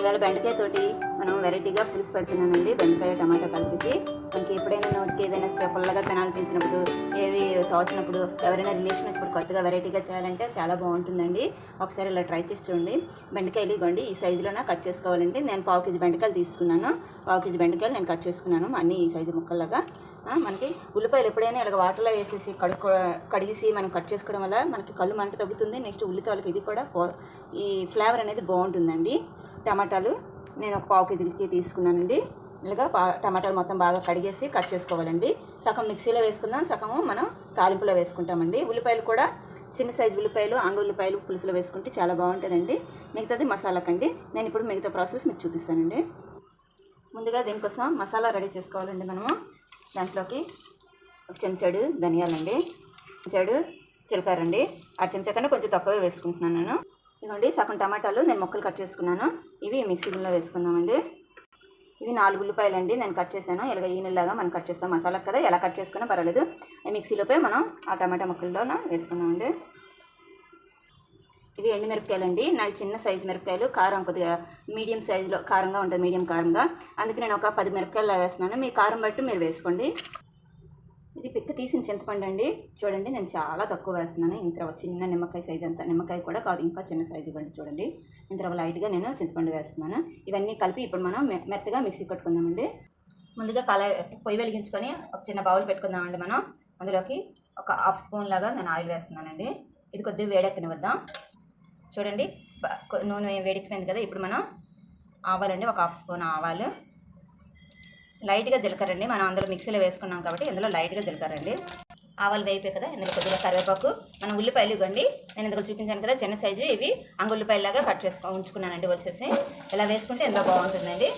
ఇవాళ బెండకాయ తోటి మనం వెరైటీగా పులుసు పెడుతున్నానండి. బెండకాయ టమాటా కలిపి మనకి ఎప్పుడైనా నోటికి ఏదైనా పుల్లగా తినాలనిపించినప్పుడు, ఏవి తోచినప్పుడు, ఎవరైనా రిలేషన్ వచ్చినప్పుడు కొత్తగా వెరైటీగా చేయాలంటే చాలా బాగుంటుందండి. ఒకసారి ఇలా ట్రై చేసి చూడండి. బెండకాయలు ఇవ్వండి ఈ సైజులోనే కట్ చేసుకోవాలండి. నేను 1/2 కేజీ బెండకాయలు తీసుకున్నాను. 1/2 కేజీ బెండకాయలు నేను కట్ చేసుకున్నాను అన్నీ ఈ సైజు ముక్కల్లాగా. మనకి ఉల్లిపాయలు ఎప్పుడైనా ఇలా వాటర్లో వేసేసి కడిగేసి మనం కట్ చేసుకోవడం వల్ల మనకి కళ్ళు మంట తగ్గుతుంది. నెక్స్ట్ ఉల్లిపాయలకి ఇది కూడా ఈ ఫ్లేవర్ అనేది బాగుంటుందండి. టమాటాలు నేను ఒక 1/2 కేజీకి తీసుకున్నానండి. ఇలాగా టమాటాలు మొత్తం బాగా కడిగేసి కట్ చేసుకోవాలండి. సగం మిక్సీలో వేసుకుందాం, సగము మనం తాలింపులో వేసుకుంటామండి. ఉల్లిపాయలు కూడా చిన్న సైజు ఉల్లిపాయలు, ఆంగ్ల ఉల్లిపాయలు పులుసులో వేసుకుంటే చాలా బాగుంటుందండి. మిగతాది మసాలాకండి. నేను ఇప్పుడు మిగతా ప్రాసెస్ మీకు చూపిస్తానండి. ముందుగా దీనికోసం మసాలా రెడీ చేసుకోవాలండి. మనము దాంట్లోకి ఒక చెంచాడు ధనియాలండి, చెంచాడు జీలకర్ర అండి, 1/2 చెంచా కన్నా కొంచెం తక్కువే వేసుకుంటున్నాను నేను. ఇదిగోండి సగం టమాటాలు నేను ముక్కలు కట్ చేసుకున్నాను. ఇవి మిక్సీలో వేసుకుందామండి. ఇవి 4 ఉల్లిపాయలు అండి నేను కట్ చేశాను. ఇలాగ ఈనెల్లాగా మనం కట్ చేస్తాం. మసాలా కదా, ఎలా కట్ చేసుకున్నా పర్వాలేదు. మిక్సీలోపై మనం ఆ టమాటా ముక్కల్లో వేసుకుందామండి. ఇవి ఎండు మిరపకాయలు అండి. నాకు చిన్న సైజు మిరపకాయలు, కారం కొద్దిగా మీడియం సైజులో కారంగా ఉంటుంది, మీడియం కారంగా. అందుకే నేను ఒక 10 మిరపకాయలు వేస్తున్నాను. మీ కారం బట్టి మీరు వేసుకోండి. ఇది పిక్క తీసిన చింతపండు అండి. చూడండి నేను చాలా తక్కువ వేస్తున్నాను. ఇంత చిన్న నిమ్మకాయ సైజు అంత, నిమ్మకాయ కూడా కాదు, ఇంకా చిన్న సైజు కండి. చూడండి ఇంత లైట్గా నేను చింతపండు వేస్తున్నాను. ఇవన్నీ కలిపి ఇప్పుడు మనం మెత్తగా మిక్సీ కట్టుకుందామండి. ముందుగా పొయ్యి వెలిగించుకొని ఒక చిన్న బౌల్ పెట్టుకుందామండి. మనం అందులోకి ఒక 1/2 స్పూన్ లాగా నేను ఆయిల్ వేస్తున్నానండి. ఇది కొద్దిగా వేడెక్కనివ్వద్దాం. చూడండి నూనె వేడెక్కిపోయింది కదా. ఇప్పుడు మనం ఆవాలండి, ఒక 1/2 స్పూన్ ఆవాలు, లైట్గా జీలకర్ర అండి. మనం అందులో మిక్సీలో వేసుకున్నాం కాబట్టి ఇందులో లైట్గా జీలకర్ర అండి. ఆవాలు వేయిపోయి కదా, ఇందులో కొద్దిగా కరివేపాకు, మనం ఉల్లిపాయలు ఇవ్వండి. నేను ఇందులో చూపించాను కదా చిన్న సైజు, ఇవి ఉల్లిపాయలాగా కట్ చేసుకొని ఉంచుకున్నానండి. వచ్చేసి ఇలా వేసుకుంటే ఎంతో బాగుంటుందండి.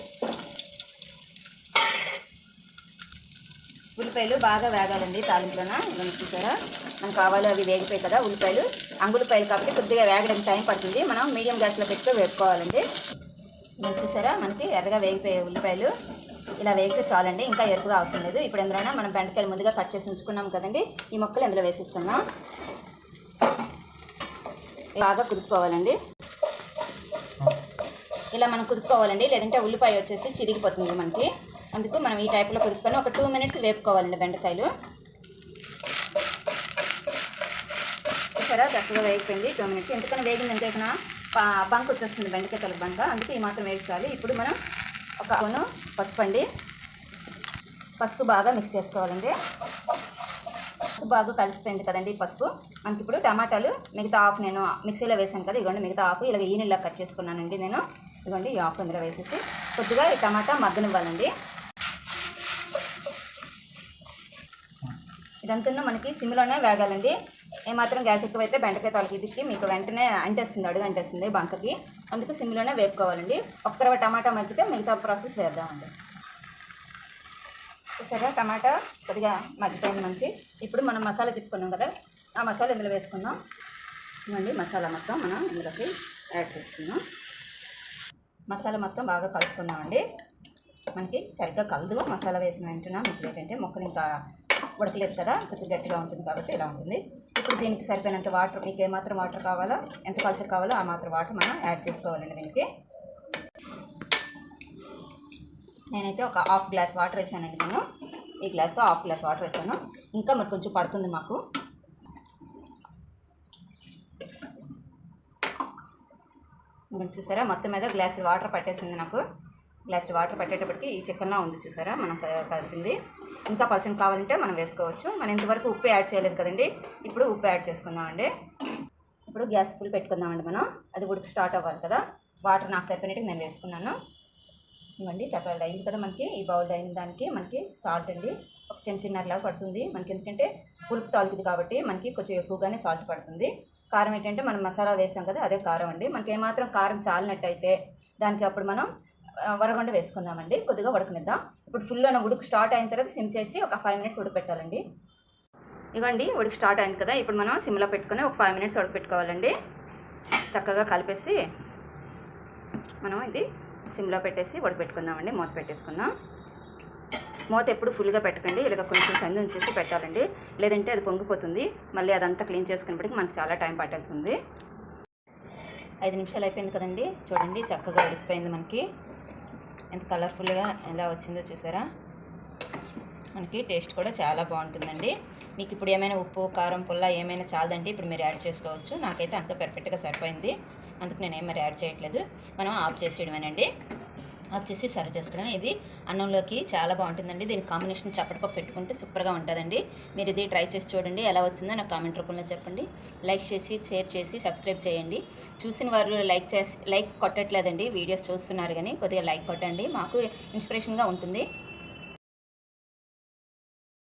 ఉల్లిపాయలు బాగా వేగాలండి తాలింపులోన. ఇలా చూసారా మనకు ఆవాలు అవి వేగిపోయి కదా ఉల్లిపాయలు. ఉల్లిపాయలు కాబట్టి కొద్దిగా వేగడానికి టైం పడుతుంది. మనం మీడియం గ్యాస్లో పెట్టుకొని వేసుకోవాలండి. మనం చూసారా మనకి ఎర్రగా వేగిపోయే ఉల్లిపాయలు ఇలా వేగితే చాలండి, ఇంకా ఎరుపుగా అవసరం లేదు. ఇప్పుడు ఎందులోనా మనం బెండకాయలు ముందుగా కట్ చేసి ఉంచుకున్నాం కదండి, ఈ ముక్కలు ఇందులో వేసేస్తున్నాం. బాగా కుదుపుకోవాలండి. ఇలా మనం కుదుపుకోవాలండి, లేదంటే ఉల్లిపాయ వచ్చేసి చిరిగిపోతుంది మనకి. అందుకు మనం ఈ టైప్లో కుదుపుకొని ఒక 2 మినిట్స్ వేపుకోవాలండి బెండకాయలు. చూసారా చక్కగా వేగిపోయింది 2 మినిట్స్. ఎందుకని వేగింది అంటే ఇక్కడ బంక్ వచ్చేస్తుంది బెండకాయ తల బంక, అందుకే ఈ మాత్రం వేయించాలి. ఇప్పుడు మనం ఒక స్పూను పసుపు అండి, పసుపు బాగా మిక్స్ చేసుకోవాలండి. పసుపు బాగా కలిసిపోయింది కదండి పసుపు. మనకి ఇప్పుడు టమాటాలు మిగతా ఆకు నేను మిక్సీలో వేసాను కదా, ఇదిగోండి మిగతా ఆకు ఇలా ఈనెల్లా కట్ చేసుకున్నానండి నేను. ఇదిగోండి ఈ ఆకు ఇందులో వేసేసి కొద్దిగా ఈ టమాటా మగ్గనివ్వాలండి. ఇదంతా మనకి సిమ్లోనే వేగాలండి. ఏమాత్రం గ్యాస్ ఎక్కువైతే బెండకాయ తలకి ఇదికి మీకు వెంటనే అంటేస్తుంది, అడుగు అంటేస్తుంది బంకకి. అందుకు సిమ్లోనే వేపుకోవాలండి. ఒక్కరవ టమాటా మగ్గితే మిగతా ప్రాసెస్ వేద్దామండి. చూసారా టమాటా కొద్దిగా మగ్గిపోయింది మనకి. ఇప్పుడు మనం మసాలా తిప్పుకున్నాం కదా, ఆ మసాలా ఇందులో వేసుకుందాం. ఇవ్వండి మసాలా మొత్తం మనం ఇందులోకి యాడ్ చేసుకుందాం. మసాలా మొత్తం బాగా కలుపుకుందామండి. మనకి సరిగ్గా కలదు మసాలా వేసిన వెంటనే. మీకు ఏంటంటే మొక్కలు ఇంకా ఉడకలేదు కదా, కొంచెం గట్టిగా ఉంటుంది కాబట్టి ఇలా ఉంటుంది. ఇప్పుడు దీనికి సరిపోయినంత వాటర్, మీకు ఏమాత్రం వాటర్ కావాలో, ఎంత పల్చర్ కావాలో ఆ మాత్రం వాటర్ మనం యాడ్ చేసుకోవాలండి దీనికి. నేనైతే ఒక 1/2 గ్లాస్ వాటర్ వేసానండి. నేను ఈ గ్లాస్తో 1/2 గ్లాస్ వాటర్ వేసాను. ఇంకా మరి కొంచెం పడుతుంది మాకు. మీరు చూసారా మొత్తం మీద గ్లాస్ వాటర్ పట్టేసింది నాకు. గ్లాస్ వాటర్ పట్టేటప్పటికి ఈ చికెన్లా ఉంది చూసారా మనం కలిపింది. ఇంకా పలచన కావాలంటే మనం వేసుకోవచ్చు. మనం ఇంతవరకు ఉప్పు యాడ్ చేయలేదు కదండి, ఇప్పుడు ఉప్పు యాడ్ చేసుకుందామండి. ఇప్పుడు గ్యాస్ ఫుల్ పెట్టుకుందామండి. మనం అది ఉడికి స్టార్ట్ అవ్వాలి కదా. వాటర్ నాకు సరిపోయినట్టు నేను వేసుకున్నాను. ఇవ్వండి చక్కగా అయింది కదా మనకి. ఈ బౌల్ అయిన దానికి మనకి సాల్ట్ అండి ఒక చిన్నలాగా పడుతుంది మనకి, ఎందుకంటే పులుపు తాలుతుంది కాబట్టి మనకి కొంచెం ఎక్కువగానే సాల్ట్ పడుతుంది. కారం ఏంటంటే మనం మసాలా వేసాం కదా, అదే కారం అండి. మనకి ఏమాత్రం కారం చాలినట్టయితే దానికి అప్పుడు మనం వరగొండ వేసుకుందామండి. కొద్దిగా ఉడకనిద్దాం. ఇప్పుడు ఫుల్లోనే ఉడుకు స్టార్ట్ అయిన తర్వాత సిమ్ చేసి ఒక 5 మినిట్స్ ఉడకపెట్టాలండి. ఇవ్వండి ఉడికి స్టార్ట్ అయింది కదా, ఇప్పుడు మనం సిమ్లో పెట్టుకొని ఒక 5 మినిట్స్ ఉడకపెట్టుకోవాలండి. చక్కగా కలిపేసి మనం ఇది సిమ్లో పెట్టేసి ఉడకపెట్టుకుందామండి. మూత పెట్టేసుకుందాం. మూత ఎప్పుడు ఫుల్గా పెట్టకండి, ఇలాగ కొంచెం సంది ఉంచేసి పెట్టాలండి, లేదంటే అది పొంగిపోతుంది. మళ్ళీ అదంతా క్లీన్ చేసుకునేప్పటికి మనకు చాలా టైం పట్టేస్తుంది. 5 నిమిషాలు అయిపోయింది కదండి. చూడండి చక్కగా ఉడికిపోయింది. మనకి ఎంత కలర్ఫుల్గా ఎలా వచ్చిందో చూసారా. మనకి టేస్ట్ కూడా చాలా బాగుంటుందండి. మీకు ఇప్పుడు ఏమైనా ఉప్పు కారం పుల్ల ఏమైనా చాలదంటే ఇప్పుడు మీరు యాడ్ చేసుకోవచ్చు. నాకైతే అంత పర్ఫెక్ట్గా సరిపోయింది, అందుకు నేను మరి యాడ్ చేయట్లేదు. మనం ఆఫ్ చేసేయడమేనండి. ఆఫ్ చేసి సర్వ్ చేసుకోవడం. ఇది అన్నంలోకి చాలా బాగుంటుందండి. దీని కాంబినేషన్ చప్పటిపప్పు పెట్టుకుంటే సూపర్గా ఉంటుందండి. మీరు ఇది ట్రై చేసి చూడండి, ఎలా వచ్చిందో నాకు కామెంట్ రూపంలో చెప్పండి. లైక్ చేసి షేర్ చేసి సబ్స్క్రైబ్ చేయండి. చూసిన వారు లైక్ కొట్టట్లేదండి, వీడియోస్ చూస్తున్నారు కానీ కొద్దిగా లైక్ కొట్టండి, మాకు ఇన్స్పిరేషన్గా ఉంటుంది.